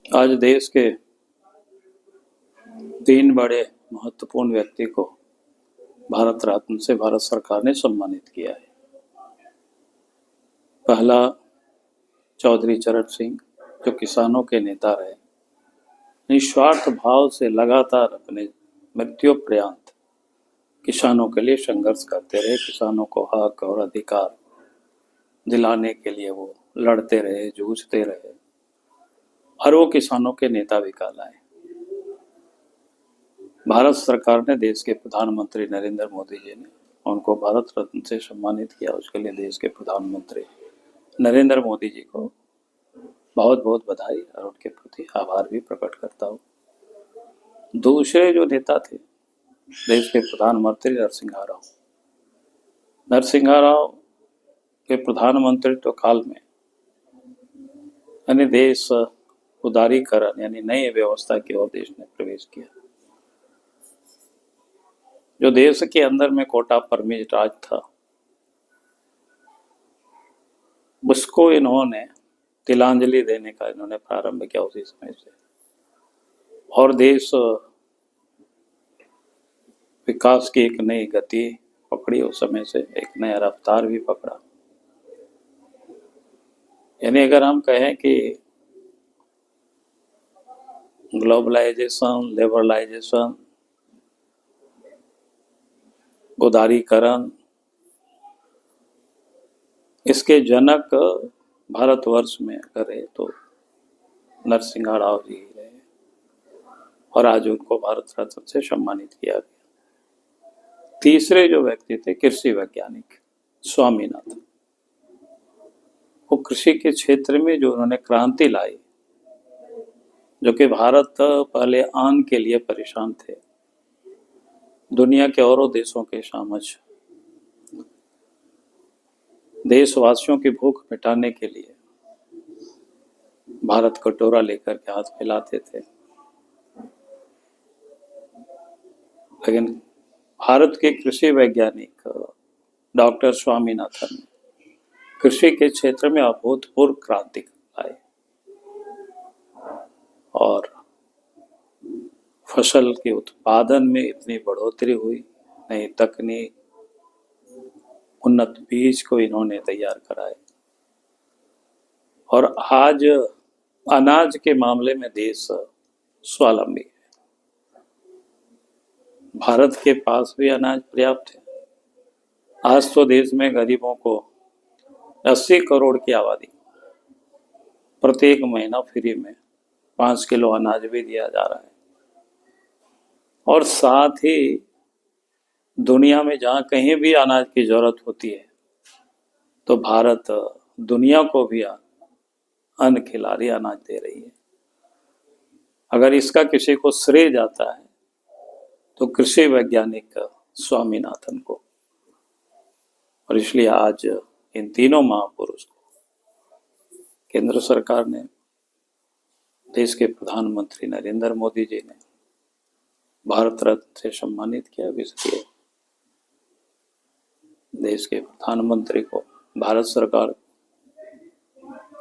आज देश के 3 बड़े महत्वपूर्ण व्यक्ति को भारत रत्न से भारत सरकार ने सम्मानित किया है। पहला चौधरी चरण सिंह, जो किसानों के नेता रहे, निस्वार्थ भाव से लगातार अपने मृत्यु पर्यंत किसानों के लिए संघर्ष करते रहे। किसानों को हक और अधिकार दिलाने के लिए वो लड़ते रहे, जूझते रहे और वो किसानों के नेता भी कहलाए। भारत सरकार ने देश के प्रधानमंत्री नरेंद्र मोदी जी ने उनको भारत रत्न से सम्मानित किया। उसके लिए देश के प्रधानमंत्री नरेंद्र मोदी जी को बहुत बहुत बधाई और उनके प्रति आभार भी प्रकट करता हूँ। दूसरे जो नेता थे देश के प्रधानमंत्री नरसिंहा राव के प्रधानमंत्रित्व काल में यानी देश उदारीकरण यानी नई व्यवस्था की ओर देश ने प्रवेश किया। जो देश के अंदर में कोटा परमिट राज था, उसको इन्होंने तिलांजलि देने का इन्होंने प्रारंभ किया उसी समय से, और देश विकास की एक नई गति पकड़ी। उस समय से एक नया रफ्तार भी पकड़ा। यानी अगर हम कहें कि ग्लोबलाइजेशन, लिबरलाइजेशन, उदारीकरण, इसके जनक भारतवर्ष में अगर है तो नरसिंहा राव जी रहे, और आज उनको भारत रत्न से सम्मानित किया गया। तीसरे जो व्यक्ति थे कृषि वैज्ञानिक स्वामीनाथन। वो कृषि के क्षेत्र में जो उन्होंने क्रांति लाई, जो कि भारत पहले अन्न के लिए परेशान थे, दुनिया के औरों देशों के समक्ष देशवासियों की भूख मिटाने के लिए भारत कटोरा लेकर के हाथ फैलाते थे। लेकिन भारत के कृषि वैज्ञानिक डॉक्टर स्वामीनाथन ने कृषि के क्षेत्र में अभूतपूर्व क्रांति लाई और फसल के उत्पादन में इतनी बढ़ोतरी हुई। नई तकनीक, उन्नत बीज को इन्होंने तैयार कराए, और आज अनाज के मामले में देश स्वावलंबी है। भारत के पास भी अनाज पर्याप्त है। आज तो देश में गरीबों को 80 करोड़ की आबादी प्रत्येक महीना फ्री में 5 किलो अनाज भी दिया जा रहा है। और साथ ही दुनिया में जहाँ कहीं भी अनाज की जरूरत होती है तो भारत दुनिया को भी अन्न खिला रही, अनाज दे रही है। अगर इसका किसी को श्रेय जाता है तो कृषि वैज्ञानिक स्वामीनाथन को। और इसलिए आज इन तीनों महापुरुष को केंद्र सरकार ने, देश के प्रधानमंत्री नरेंद्र मोदी जी ने भारत रत्न से सम्मानित किया। इसलिए देश के प्रधानमंत्री को भारत सरकार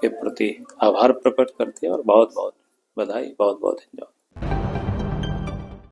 के प्रति आभार प्रकट करते हैं और बहुत बहुत बधाई, बहुत बहुत धन्यवाद।